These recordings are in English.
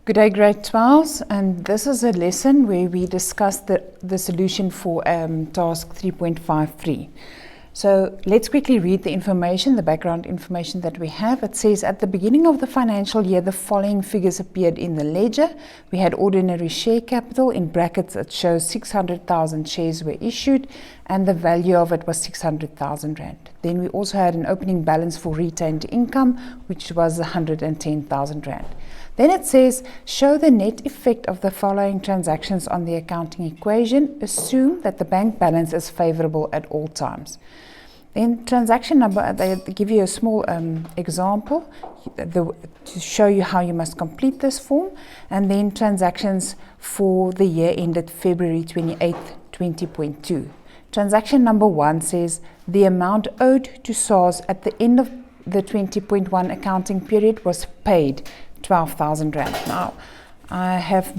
Good day, grade 12s, and this is a lesson where we discuss the solution for task 3.53. So let's quickly read the information, the background information that we have. It says at the beginning of the financial year, the following figures appeared in the ledger. We had ordinary share capital, in brackets it shows 600,000 shares were issued and the value of it was 600,000 Rand. Then we also had an opening balance for retained income, which was 110,000 Rand. Then it says, show the net effect of the following transactions on the accounting equation. Assume that the bank balance is favorable at all times. Then transaction number, they give you a small example to show you how you must complete this form. And then transactions for the year ended February 28th, 20.2. Transaction number 1 says, the amount owed to SARS at the end of the 20.1 accounting period was paid 12,000 Rand. Now, I have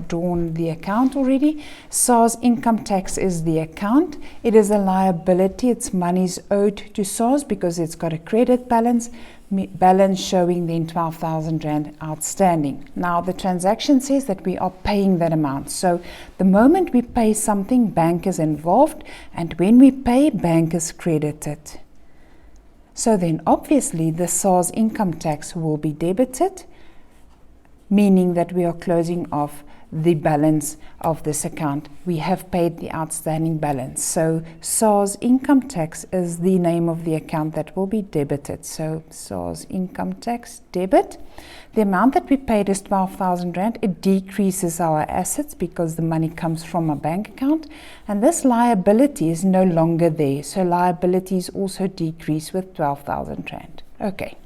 drawn the account already. SARS income tax is the account. It is a liability. It's monies owed to SARS because it's got a credit balance showing then 12,000 Rand outstanding. Now, the transaction says that we are paying that amount. So, the moment we pay something, bank is involved, and when we pay, bank is credited. So then obviously the SARS income tax will be debited, meaning that we are closing off the balance of this account. We have paid the outstanding balance. So SARS income tax is the name of the account that will be debited. So SARS income tax debit. The amount that we paid is 12,000 Rand. It decreases our assets because the money comes from a bank account. And this liability is no longer there. So liabilities also decrease with 12,000 Rand. Okay.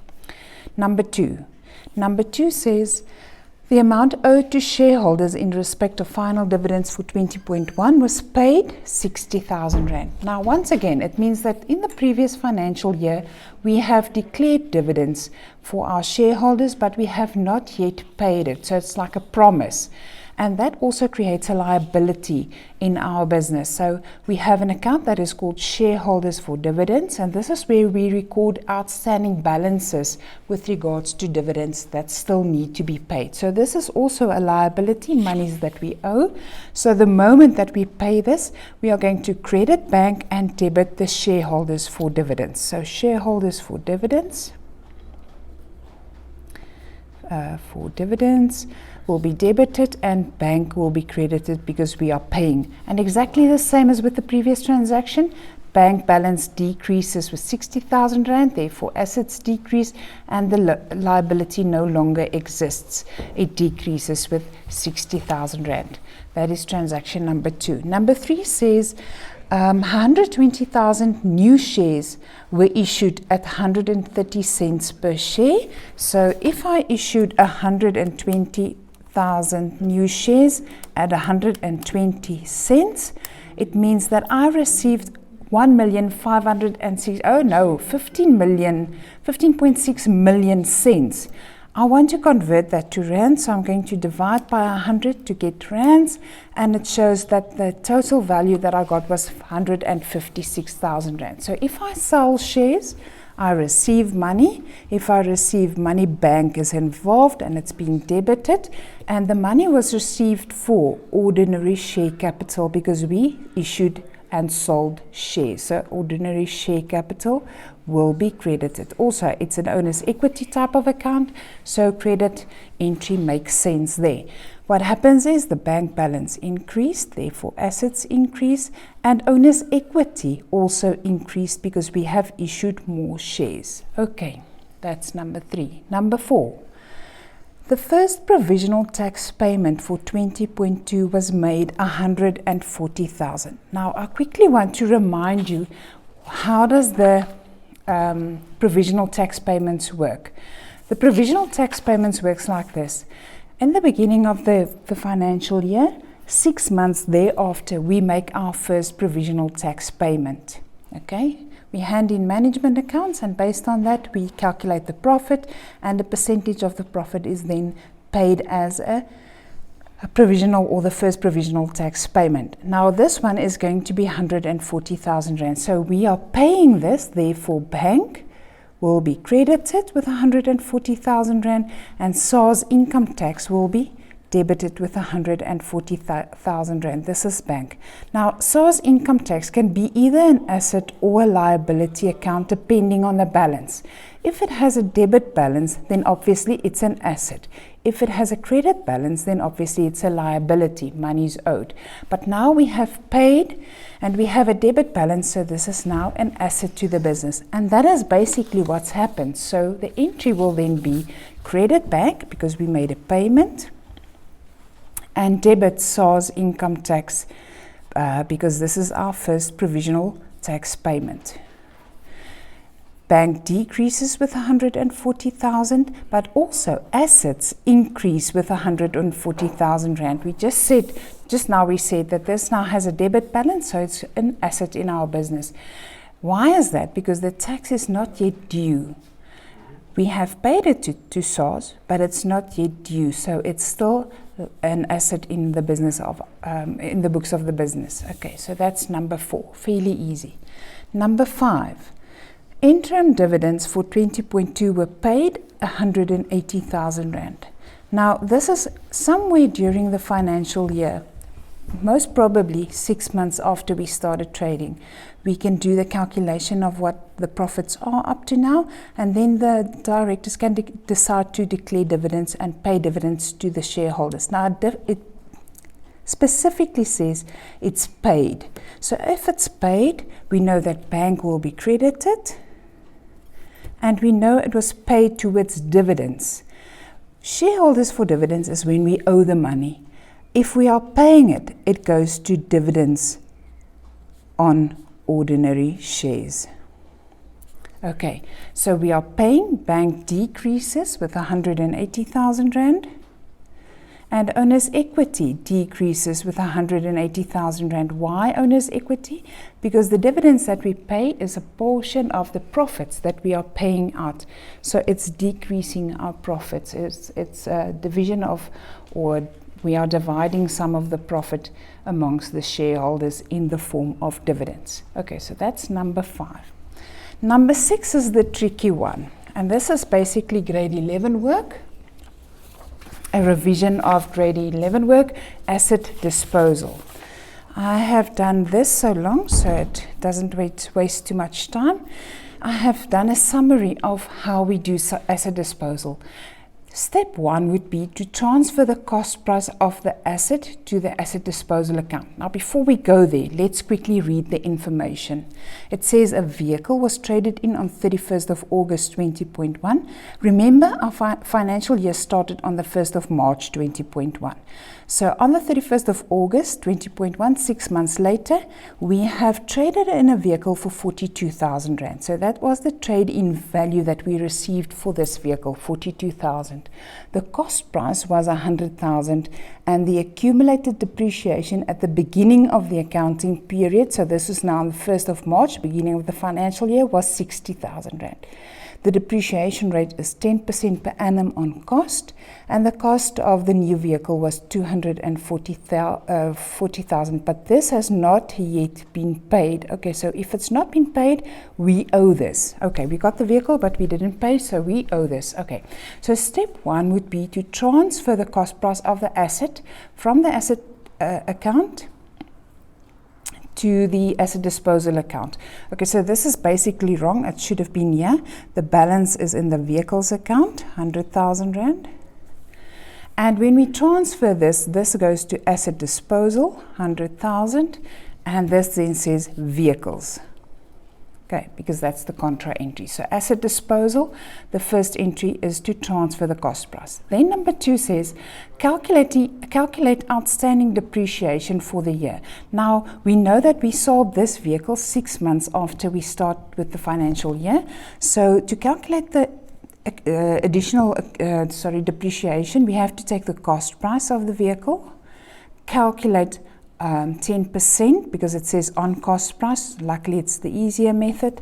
Number 2. Number 2 says, the amount owed to shareholders in respect of final dividends for 20.1 was paid 60,000 Rand. Now, once again, it means that in the previous financial year, we have declared dividends for our shareholders, but we have not yet paid it. So it's like a promise. And that also creates a liability in our business. So we have an account that is called shareholders for dividends, and this is where we record outstanding balances with regards to dividends that still need to be paid. So this is also a liability, monies that we owe. So the moment that we pay this, we are going to credit bank and debit the shareholders for dividends. So shareholders for dividends. Will be debited and bank will be credited because we are paying. And exactly the same as with the previous transaction, bank balance decreases with 60,000 Rand, therefore assets decrease and the liability no longer exists. It decreases with 60,000 Rand. That is transaction number 2. Number 3 says 120,000 new shares were issued at 130 cents per share. So if I issued 120,000 new shares at 120 cents, it means that I received 15.6 million cents. I want to convert that to Rand, so I'm going to divide by 100 to get Rands, and it shows that the total value that I got was 156,000 Rand. So if I sell shares, I receive money. If I receive money, bank is involved and it's being debited, and the money was received for ordinary share capital because we issued and sold shares. So ordinary share capital will be credited. Also, it's an owner's equity type of account, so credit entry makes sense there. What happens is the bank balance increased, therefore assets increase, and owner's equity also increased because we have issued more shares. Okay, that's number 3. Number 4. The first provisional tax payment for 20.2 was made 140,000. Now, I quickly want to remind you, how does the provisional tax payments work? The provisional tax payments works like this. In the beginning of the financial year, 6 months thereafter, we make our first provisional tax payment. Okay? We hand in management accounts, and based on that, we calculate the profit, and the percentage of the profit is then paid as a provisional or the first provisional tax payment. Now, this one is going to be 140,000 Rand. So we are paying this, therefore bank will be credited with 140,000 Rand, and SARS income tax will be debited with 140,000 Rand. This is bank. Now, SARS income tax can be either an asset or a liability account depending on the balance. If it has a debit balance, then obviously it's an asset. If it has a credit balance, then obviously it's a liability, money is owed. But now we have paid and we have a debit balance, so this is now an asset to the business. And that is basically what's happened. So the entry will then be credit bank because we made a payment, and debit SARS income tax because this is our first provisional tax payment. Bank decreases with 140,000, but also assets increase with 140,000 Rand. We just now we said that this now has a debit balance, so it's an asset in our business. Why is that? Because the tax is not yet due. We have paid it to SARS, but it's not yet due, so it's still an asset in the business in the books of the business. Okay, so that's number 4, fairly easy. Number 5. Interim dividends for 20.2 were paid 180,000 Rand. Now, this is somewhere during the financial year, most probably 6 months after we started trading. We can do the calculation of what the profits are up to now, and then the directors can decide to declare dividends and pay dividends to the shareholders. Now, it specifically says it's paid. So if it's paid, we know that bank will be credited, and we know it was paid towards dividends. Shareholders for dividends is when we owe the money. If we are paying it, it goes to dividends on ordinary shares. Okay, so we are paying, bank decreases with 180,000 Rand, and owner's equity decreases with 180,000 Rand. Why owner's equity? Because the dividends that we pay is a portion of the profits that we are paying out. So it's decreasing our profits. It's a division of, or we are dividing some of the profit amongst the shareholders in the form of dividends. Okay, so that's number 5. Number 6 is the tricky one, and this is basically grade 11 work. A revision of grade 11 work, asset disposal. I have done this so long so it doesn't waste too much time. I have done a summary of how we do asset disposal. Step 1 would be to transfer the cost price of the asset to the asset disposal account. Now, before we go there, let's quickly read the information. It says a vehicle was traded in on 31st of August 20.1. Remember, our financial year started on the 1st of March 20.1. So on the 31st of August 20.1, 6 months later, we have traded in a vehicle for 42,000 Rand. So that was the trade-in value that we received for this vehicle, 42,000. The cost price was 100,000, and the accumulated depreciation at the beginning of the accounting period, so this is now on the 1st of March, beginning of the financial year, was 60,000 Rand. The depreciation rate is 10% per annum on cost, and the cost of the new vehicle was 240,000, but this has not yet been paid. Okay, so if it's not been paid, we owe this. Okay, we got the vehicle, but we didn't pay, so we owe this. Okay, so step 1 would be to transfer the cost price of the asset from the asset account to the asset disposal account. Okay, so this is basically wrong. It should have been here. The balance is in the vehicles account, 100,000 Rand. And when we transfer this goes to asset disposal, 100,000, and this then says vehicles. Okay, because that's the contra entry. So asset disposal, the first entry is to transfer the cost price. Then number 2 says calculate outstanding depreciation for the year. Now we know that we sold this vehicle 6 months after we start with the financial year. So to calculate the additional depreciation, we have to take the cost price of the vehicle, calculate 10% because it says on cost price. Luckily it's the easier method,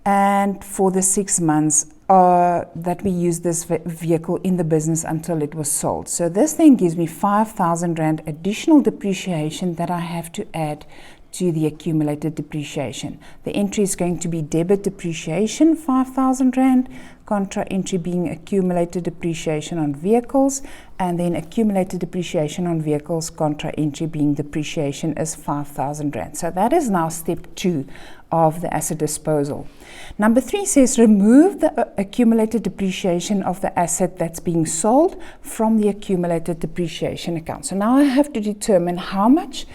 and for the 6 months that we used this vehicle in the business until it was sold. So this then gives me 5,000 Rand additional depreciation that I have to add to the accumulated depreciation. The entry is going to be debit depreciation, 5,000 Rand, contra entry being accumulated depreciation on vehicles, and then accumulated depreciation on vehicles contra entry being depreciation is 5,000 Rand. So that is now step 2 of the asset disposal. Number 3 says remove the accumulated depreciation of the asset that's being sold from the accumulated depreciation account. So now I have to determine how much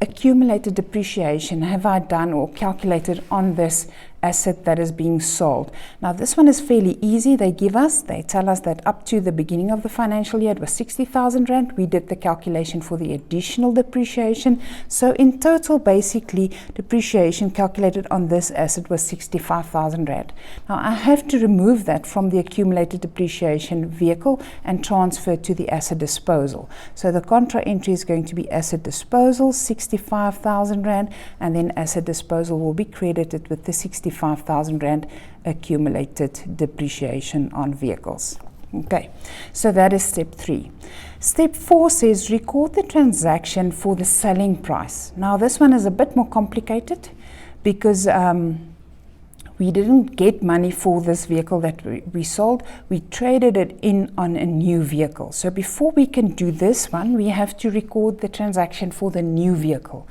accumulated depreciation have I done or calculated on this asset that is being sold. Now this one is fairly easy. They tell us that up to the beginning of the financial year it was 60,000 Rand. We did the calculation for the additional depreciation. So in total, basically, depreciation calculated on this asset was 65,000 Rand. Now I have to remove that from the accumulated depreciation vehicle and transfer to the asset disposal. So the contra entry is going to be asset disposal, 65,000 Rand, and then asset disposal will be credited with the 65,000 Rand accumulated depreciation on vehicles. Okay, so that is step 3. Step 4 says record the transaction for the selling price. Now this one is a bit more complicated because we didn't get money for this vehicle that we sold. We traded it in on a new vehicle. So before we can do this one, we have to record the transaction for the new vehicle.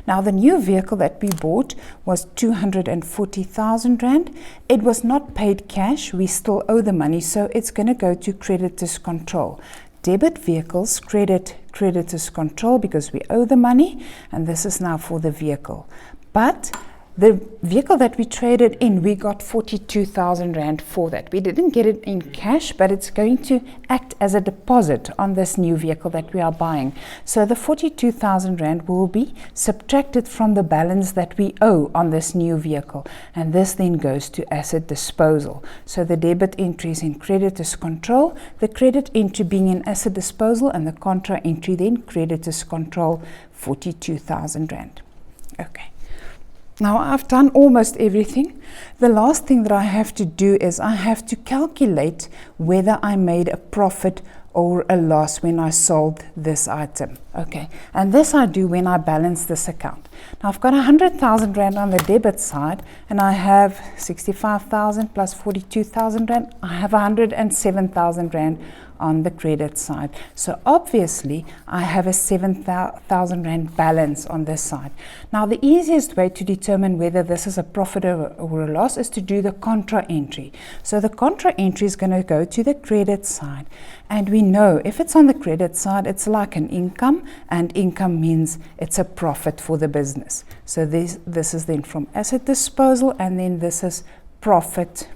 Now the new vehicle that we bought was 240,000 Rand. It was not paid cash. We still owe the money, so it's going to go to creditors control. Debit vehicles, creditors control because we owe the money, and this is now for the vehicle. But the vehicle that we traded in, we got 42,000 Rand for that. We didn't get it in cash, but it's going to act as a deposit on this new vehicle that we are buying. So the 42,000 Rand will be subtracted from the balance that we owe on this new vehicle. And this then goes to asset disposal. So the debit entry is in creditors control, the credit entry being in asset disposal, and the contra entry then creditors control, 42,000 Rand. Okay. Now I've done almost everything. The last thing that I have to do is I have to calculate whether I made a profit or a loss when I sold this item. Okay, and this I do when I balance this account. Now I've got 100,000 Rand on the debit side, and I have 65,000 plus 42,000 Rand. I have 107,000 Rand on the credit side. So obviously I have a 7,000 Rand balance on this side. Now the easiest way to determine whether this is a profit or a loss is to do the contra entry. So the contra entry is going to go to the credit side, and we know if it's on the credit side it's like an income, and income means it's a profit for the business. So this is then from asset disposal, and then this is profit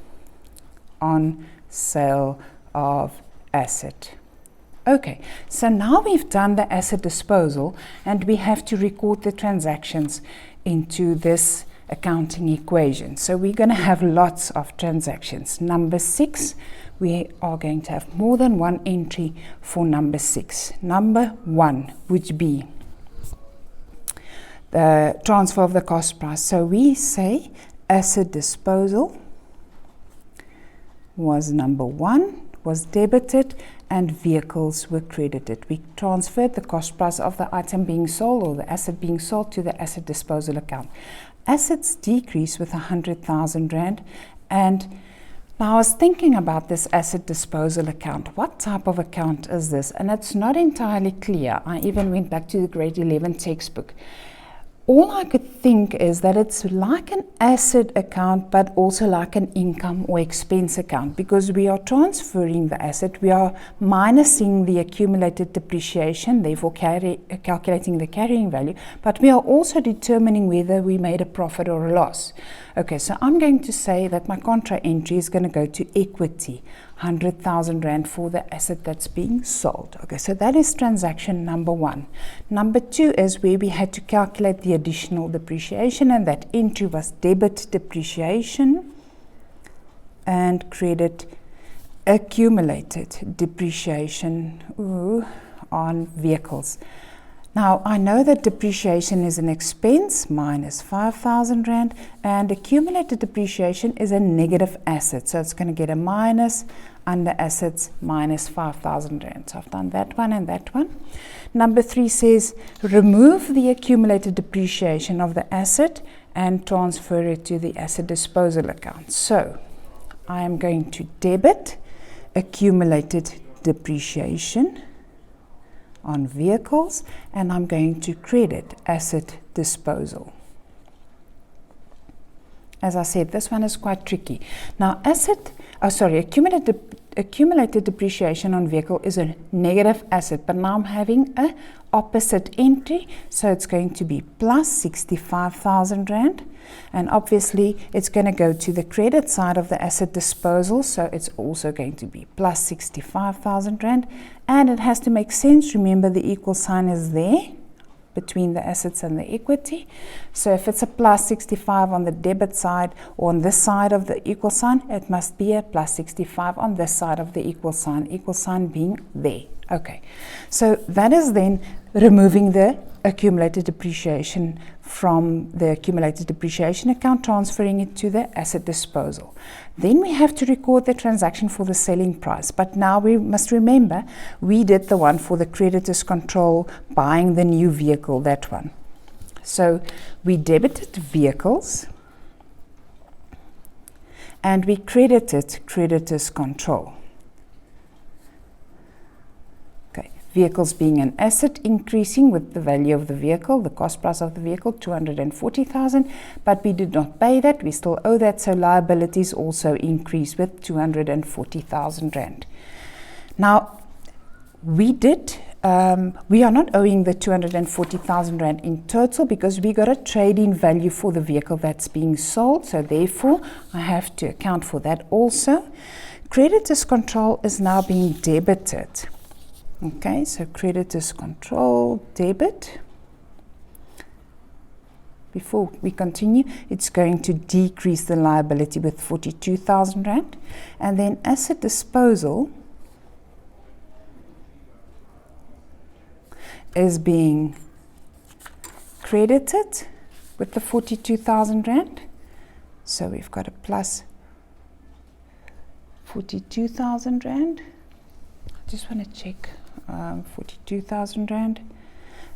on sale of asset. Okay, so now we've done the asset disposal, and we have to record the transactions into this accounting equation. So we're going to have lots of transactions. Number 6, we are going to have more than one entry for number 6. Number 1 would be the transfer of the cost price. So we say asset disposal was number 1, was debited, and vehicles were credited. We transferred the cost price of the item being sold or the asset being sold to the asset disposal account. Assets decrease with 100,000 Rand, and now I was thinking about this asset disposal account. What type of account is this? And it's not entirely clear. I even went back to the grade 11 textbook. All I could think is that it's like an asset account, but also like an income or expense account, because we are transferring the asset, we are minusing the accumulated depreciation, therefore calculating the carrying value, but we are also determining whether we made a profit or a loss. Okay, so I'm going to say that my contra entry is going to go to equity, 100,000 Rand for the asset that's being sold. Okay, so that is transaction number 1. Number 2 is where we had to calculate the additional depreciation, and that entry was debit depreciation and credit accumulated depreciation on vehicles. Now, I know that depreciation is an expense, minus 5,000 Rand, and accumulated depreciation is a negative asset. So it's going to get a minus under assets, minus 5,000 Rand. So I've done that one and that one. Number 3 says, remove the accumulated depreciation of the asset and transfer it to the asset disposal account. So I am going to debit accumulated depreciation on vehicles, and I'm going to credit asset disposal. As I said, this one is quite tricky. Now, accumulated depreciation on vehicle is a negative asset, but now I'm having a opposite entry, so it's going to be plus 65,000 Rand, and obviously it's going to go to the credit side of the asset disposal, so it's also going to be plus 65,000 Rand, and it has to make sense. Remember, the equal sign is there between the assets and the equity. So if it's a plus 65 on the debit side or on this side of the equal sign, it must be a plus 65 on this side of the equal sign being there. Okay, so that is then removing the accumulated depreciation from the accumulated depreciation account, transferring it to the asset disposal. Then we have to record the transaction for the selling price. But now we must remember, we did the one for the creditors control, buying the new vehicle, that one. So we debited vehicles and we credited creditors control. Vehicles being an asset, increasing with the value of the vehicle, the cost price of the vehicle, 240,000, but we did not pay that, we still owe that, so liabilities also increase with 240,000 Rand. Now, we are not owing the 240,000 Rand in total because we got a trade-in value for the vehicle that's being sold, so therefore I have to account for that also. Creditors control is now being debited. Okay, so creditors control, debit. Before we continue, it's going to decrease the liability with 42,000 Rand. And then asset disposal is being credited with the 42,000 Rand. So we've got a plus 42,000 Rand. I just want to check. 42,000 Rand,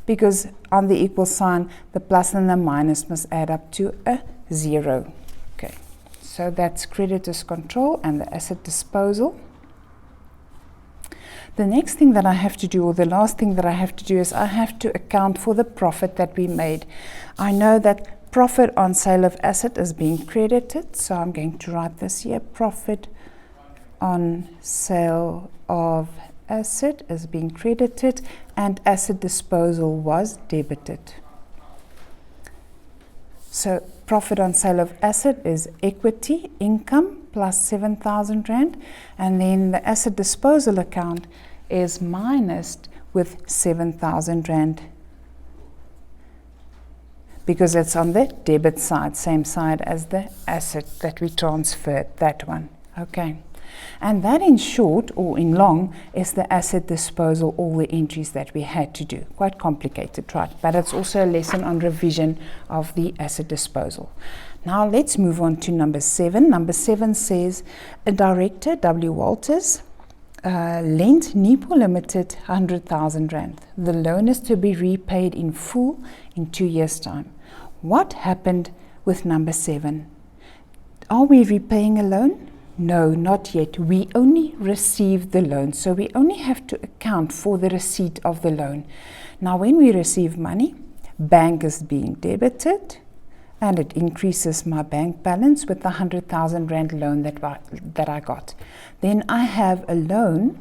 because on the equal sign the plus and the minus must add up to a 0. Okay, so that's creditors control and the asset disposal. The next thing that I have to do, or the last thing that I have to do, is I have to account for the profit that we made. I know that profit on sale of asset is being credited, so I'm going to write this here. Profit on sale of asset is being credited and asset disposal was debited. So profit on sale of asset is equity income plus 7,000 Rand, and then the asset disposal account is minused with 7,000 Rand because it's on the debit side, same side as the asset that we transferred, that one. Okay. And that, in short or in long, is the asset disposal, all the entries that we had to do. Quite complicated, right? But it's also a lesson on revision of the asset disposal. Now let's move on to number 7. Number 7 says, a director, W. Walters, lent Nipo Limited 100,000 Rand. The loan is to be repaid in full in 2 years' time. What happened with number 7? Are we repaying a loan? No, not yet. We only received the loan, so we only have to account for the receipt of the loan. Now, when we receive money, bank is being debited, and it increases my bank balance with the 100,000 Rand loan that I got. Then I have a loan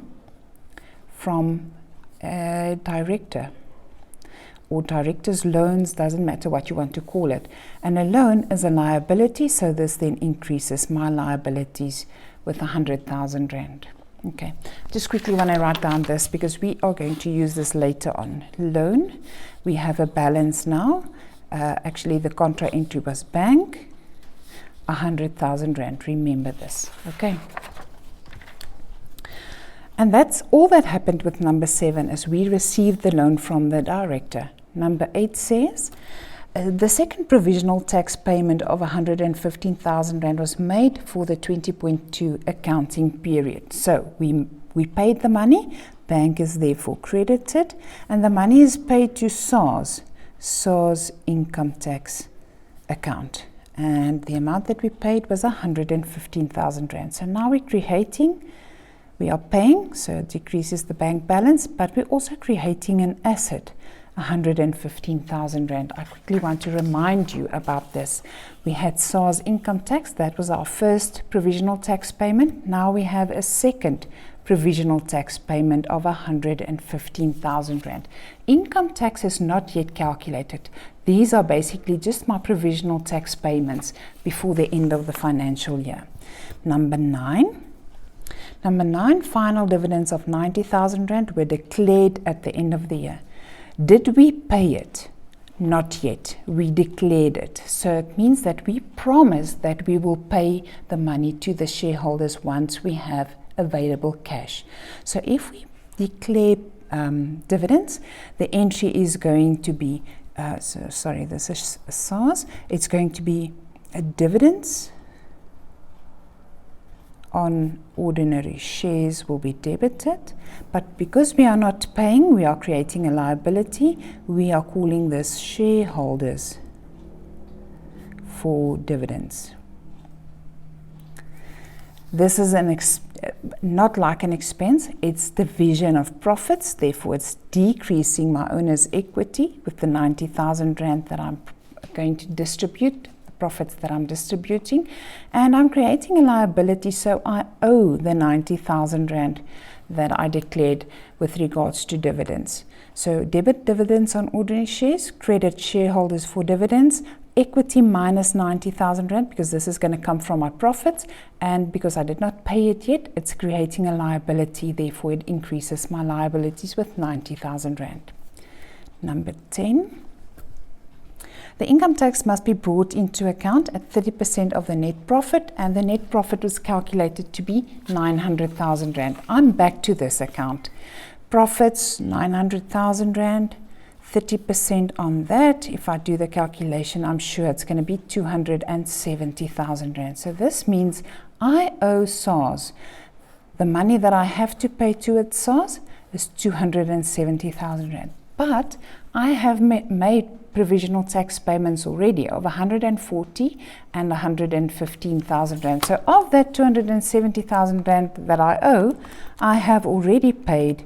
from a director, or director's loans, doesn't matter what you want to call it. And a loan is a liability, so this then increases my liabilities with 100,000 Rand. Okay, just quickly want to write down this because we are going to use this later on. Loan, we have a balance now. Actually, the contra entry was bank, 100,000 Rand. Remember this, okay? And that's all that happened with number 7, as we received the loan from the director. Number 8 says, the second provisional tax payment of 115,000 Rand was made for the 20.2 accounting period. So we paid the money, bank is therefore credited, and the money is paid to SARS income tax account. And the amount that we paid was 115,000 Rand. So now we are paying, so it decreases the bank balance, but we're also creating an asset, 115,000 Rand. I quickly want to remind you about this. We had SARS income tax, that was our first provisional tax payment. Now we have a second provisional tax payment of 115,000 Rand. Income tax is not yet calculated. These are basically just my provisional tax payments before the end of the financial year. Number 9, final dividends of 90,000 Rand were declared at the end of the year. Did we pay it? Not yet. We declared it. So it means that we promised that we will pay the money to the shareholders once we have available cash. So if we declare dividends, the entry is going to be, this is SARS, it's going to be dividends on ordinary shares will be debited, but because we are not paying, we are creating a liability. We are calling this shareholders for dividends. This is not like an expense, it's division of profits, therefore it's decreasing my owner's equity with the 90,000 Rand that I'm going to distribute, profits that I'm distributing, and I'm creating a liability, so I owe the 90,000 Rand that I declared with regards to dividends. So debit dividends on ordinary shares, credit shareholders for dividends, equity minus 90,000 Rand, because this is going to come from my profits, and because I did not pay it yet, it's creating a liability, therefore it increases my liabilities with 90,000 Rand. Number 10. The income tax must be brought into account at 30% of the net profit, and the net profit was calculated to be 900,000 Rand. I'm back to this account. Profits, 900,000 Rand, 30% on that. If I do the calculation, I'm sure it's going to be 270,000 Rand. So this means I owe SARS, the money that I have to pay to it, SARS, is 270,000 Rand. But I have made provisional tax payments already of 140 and 115,000 Rand. So of that 270,000 Rand that I owe, I have already paid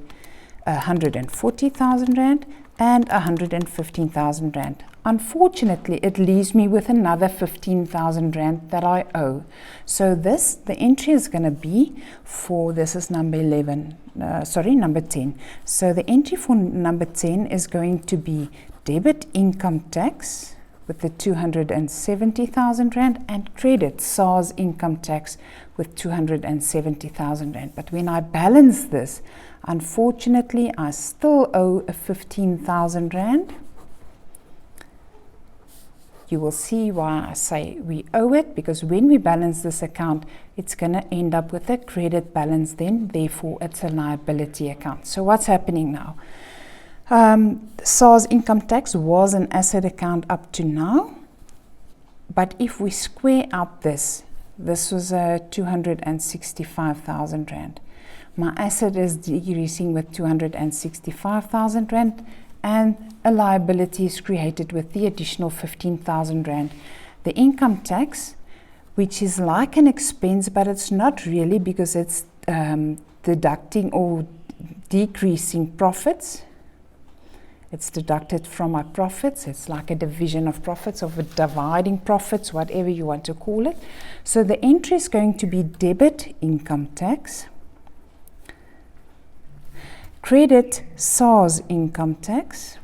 140,000 Rand and 115,000 Rand. Unfortunately, it leaves me with another 15,000 Rand that I owe. So the entry is going to be for, this is number 10. So the entry for number 10 is going to be debit income tax with the 270,000 Rand and credit SARS income tax with 270,000 Rand. But when I balance this, unfortunately, I still owe a 15,000 Rand. You will see why I say we owe it, because when we balance this account, it's going to end up with a credit balance then, therefore it's a liability account. So what's happening now? SARS income tax was an asset account up to now, but if we square up this was 265,000 Rand. My asset is decreasing with 265,000 Rand, and a liability is created with the additional 15,000 Rand. The income tax, which is like an expense, but it's not really, because it's deducting or decreasing profits. It's deducted from my profits. It's like a division of profits, or dividing profits, whatever you want to call it. So the entry is going to be debit income tax, credit SARS income tax.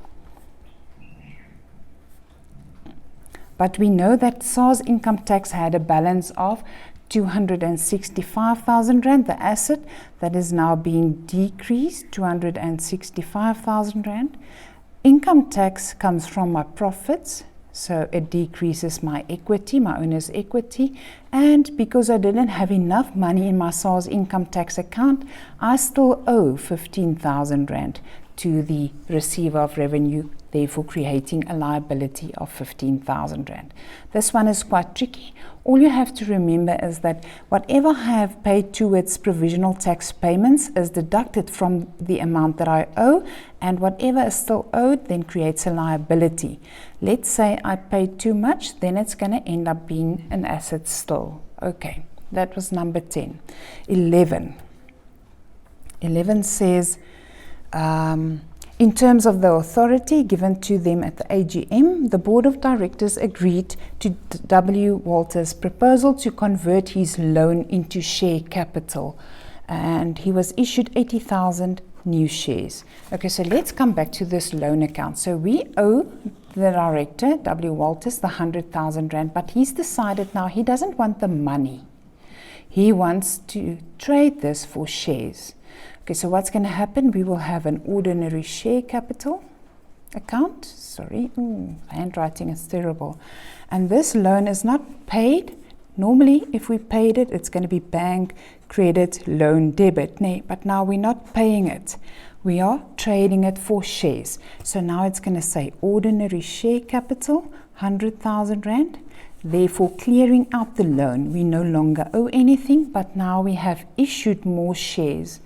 But we know that SARS income tax had a balance of 265,000 Rand, the asset that is now being decreased, 265,000 Rand. Income tax comes from my profits, So it decreases my equity, my owner's equity. And because I didn't have enough money in my SARS income tax account, I still owe 15,000 Rand to the receiver of revenue, therefore creating a liability of 15,000 Rand. This one is quite tricky. All you have to remember is that whatever I have paid towards provisional tax payments is deducted from the amount that I owe, and whatever is still owed then creates a liability. Let's say I paid too much, then it's going to end up being an asset still. Okay, that was number 10. 11 says, in terms of the authority given to them at the AGM, the Board of Directors agreed to W. Walters' proposal to convert his loan into share capital, and he was issued 80,000 new shares. Okay, so let's come back to this loan account. So we owe the director, W. Walters, the 100,000 Rand, but he's decided now he doesn't want the money. He wants to trade this for shares. Okay, so what's going to happen? We will have an ordinary share capital account. Sorry, handwriting is terrible. And this loan is not paid. Normally, if we paid it, it's going to be bank, credit, loan, debit. But now we're not paying it. We are trading it for shares. So now it's going to say ordinary share capital, 100,000 Rand. Therefore, clearing out the loan, we no longer owe anything, but now we have issued more shares.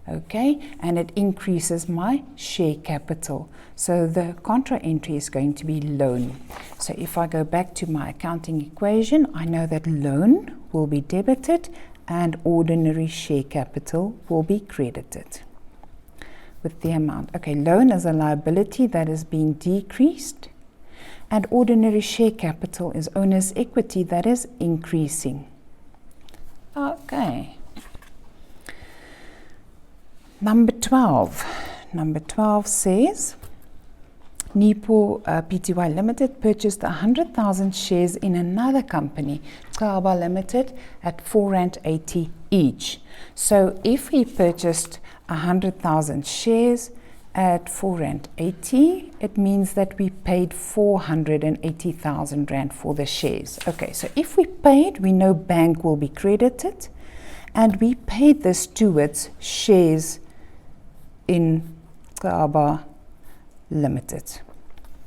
Okay, and it increases my share capital. So the contra entry is going to be loan. So if I go back to my accounting equation, I know that loan will be debited and ordinary share capital will be credited with the amount. Okay, loan is a liability that is being decreased, and ordinary share capital is owner's equity that is increasing. Okay. Number 12 says, Nipo Pty Limited purchased 100,000 shares in another company, Kaaba Limited, at R4.80 each. So if we purchased 100,000 shares at R4.80, it means that we paid 480,000 Rand for the shares. Okay, so if we paid, we know bank will be credited, and we paid this towards shares in Kaaba Limited.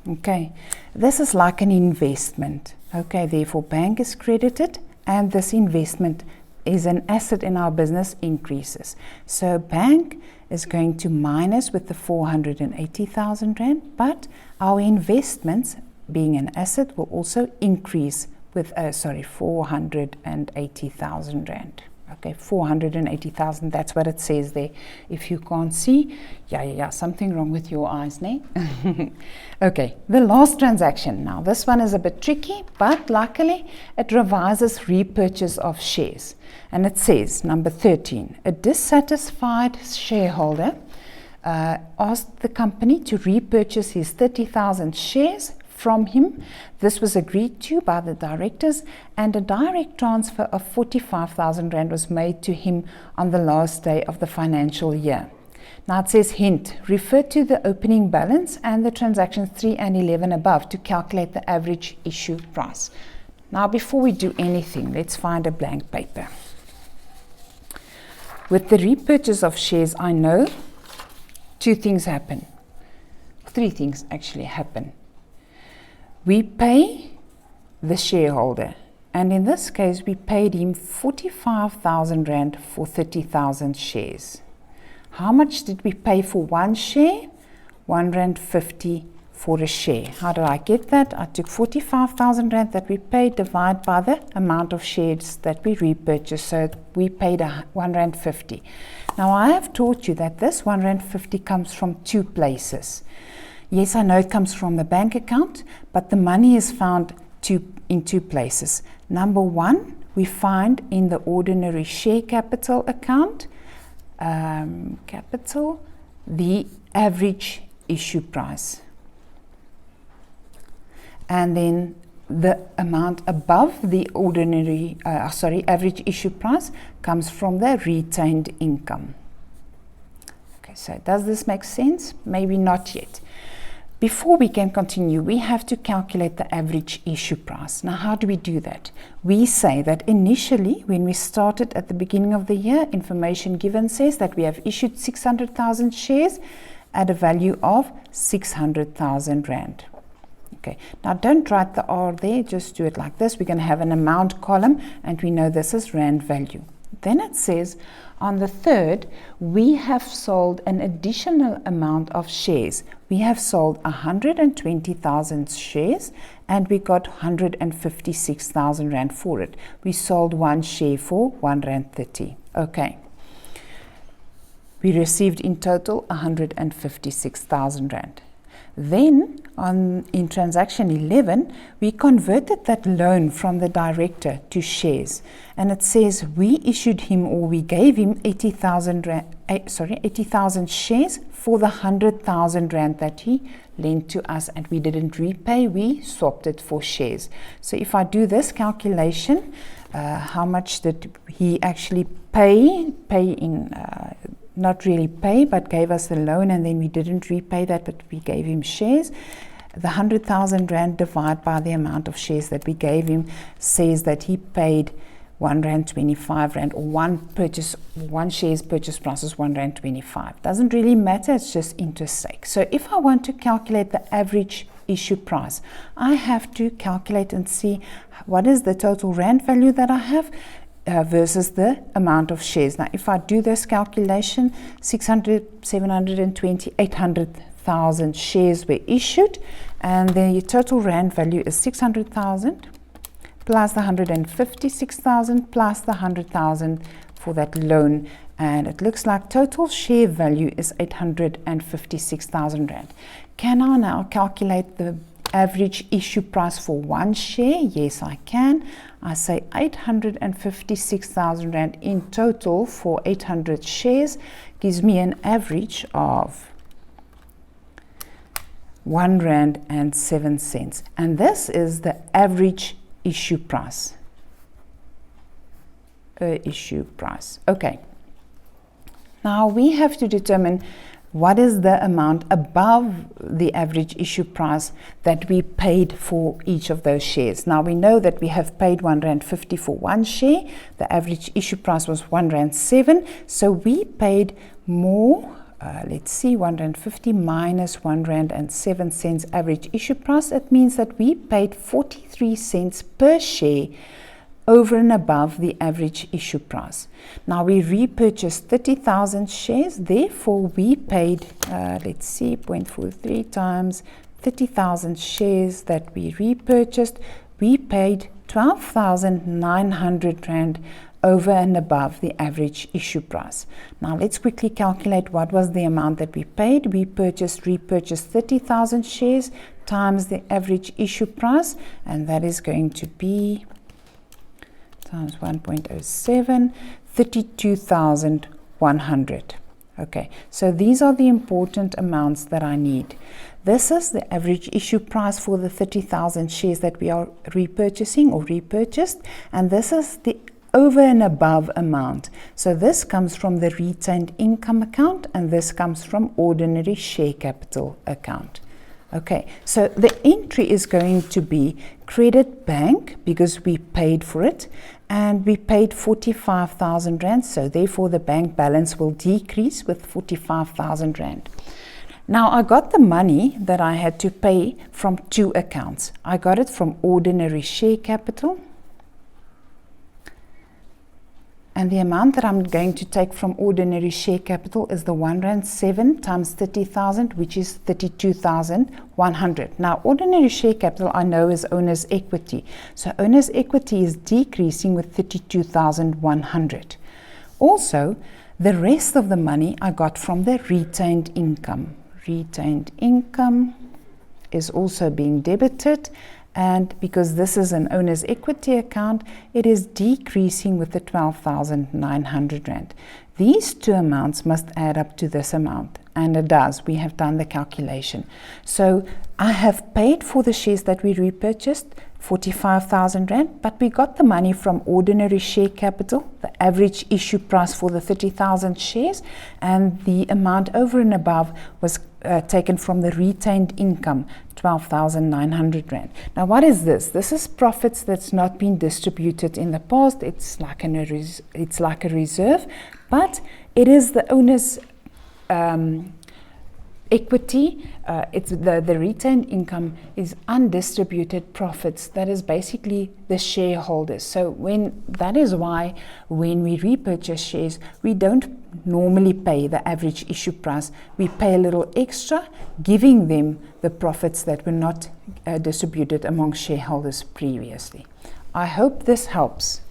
Okay, this is like an investment. Okay, therefore bank is credited, and this investment is an asset in our business increases. So bank is going to minus with the 480,000 Rand, but our investments, being an asset, will also increase with 480,000 Rand. Okay, 480,000, that's what it says there. If you can't see, something wrong with your eyes, ne? Okay, the last transaction. Now, this one is a bit tricky, but luckily it revises repurchase of shares. And it says, number 13, a dissatisfied shareholder asked the company to repurchase his 30,000 shares from him. This was agreed to by the directors, and a direct transfer of 45,000 Rand was made to him on the last day of the financial year. Now it says, hint, refer to the opening balance and the transactions 3 and 11 above to calculate the average issue price. Now before we do anything, let's find a blank paper. With the repurchase of shares, I know 2 things happen. 3 things actually happen. We pay the shareholder, and in this case we paid him 45,000 Rand for 30,000 shares. How much did we pay for one share? R1.50 for a share. How did I get that? I took 45,000 Rand that we paid, divided by the amount of shares that we repurchased, so we paid R1.50. Now I have taught you that this R1.50 comes from 2 places. Yes, I know it comes from the bank account, but the money is found in 2 places. Number 1, we find in the ordinary share capital account, the average issue price. And then the amount above the ordinary, average issue price comes from the retained income. Okay, so does this make sense? Maybe not yet. Before we can continue, we have to calculate the average issue price. Now, how do we do that? We say that initially, when we started at the beginning of the year, information given says that we have issued 600,000 shares at a value of 600,000 Rand. Okay, now don't write the R there, just do it like this. We're going to have an amount column, and we know this is Rand value. Then it says, on the 3rd, we have sold an additional amount of shares. We have sold 120,000 shares, and we got 156,000 Rand for it. We sold one share for 1 Rand 30. Okay. We received in total 156,000 Rand. Then, in transaction 11, we converted that loan from the director to shares. And it says we issued him, or we gave him 80,000 shares for the 100,000 Rand that he lent to us, and we didn't repay, we swapped it for shares. So if I do this calculation, how much did he actually pay in... not really pay, but gave us the loan, and then we didn't repay that, but we gave him shares. The 100,000 Rand divided by the amount of shares that we gave him says that he paid 1 Rand 25 Rand, or one share's purchase price is 1 Rand 25. Doesn't really matter, it's just interest sake. So if I want to calculate the average issue price, I have to calculate and see what is the total Rand value that I have versus the amount of shares. Now, if I do this calculation, 600, 720, 800,000 shares were issued, and the total Rand value is 600,000 plus the 156,000 plus the 100,000 for that loan, and it looks like total share value is 856,000 Rand. Can I now calculate the average issue price for one share? Yes, I can. I say 856,000 Rand in total for 800 shares gives me an average of 1 Rand and 7 cents. And this is the average issue price. Issue price. Okay. Now we have to determine what is the amount above the average issue price that we paid for each of those shares. Now we know that we have paid 1 Rand 50 for one share. The average issue price was 1 Rand 7. So we paid more. Let's see, 1 Rand 50 minus 1 Rand and 7 cents average issue price. It means that we paid 43 cents per share over and above the average issue price. Now we repurchased 30,000 shares, therefore we paid, let's see, 0.43 times 30,000 shares that we repurchased, we paid 12,900 Rand over and above the average issue price. Now let's quickly calculate what was the amount that we paid. We repurchased 30,000 shares times the average issue price, and that is going to be times 1.07, 32,100. Okay, so these are the important amounts that I need. This is the average issue price for the 30,000 shares that we are repurchasing or repurchased, and this is the over and above amount. So this comes from the retained income account, and this comes from ordinary share capital account. Okay, so the entry is going to be credit bank because we paid for it, and we paid 45,000 Rand, so therefore the bank balance will decrease with 45,000 Rand. Now I got the money that I had to pay from two accounts. I got it from ordinary share capital, and the amount that I'm going to take from ordinary share capital is the 1 Rand 7 times 30,000, which is 32,100. Now, ordinary share capital I know is owner's equity. So owner's equity is decreasing with 32,100. Also, the rest of the money I got from the retained income. Retained income is also being debited, and because this is an owner's equity account, it is decreasing with the 12,900 Rand. These two amounts must add up to this amount. And it does. We have done the calculation. So I have paid for the shares that we repurchased, 45,000 Rand, but we got the money from ordinary share capital, the average issue price for the 30,000 shares, and the amount over and above was taken from the retained income, 12,900 Rand. Now, what is this? This is profits that's not been distributed in the past. It's like a reserve, but it is the owner's equity. It's the retained income is undistributed profits. That is basically the shareholders. So that is why when we repurchase shares, we don't normally pay the average issue price. We pay a little extra, giving them the profits that were not distributed among shareholders previously. I hope this helps.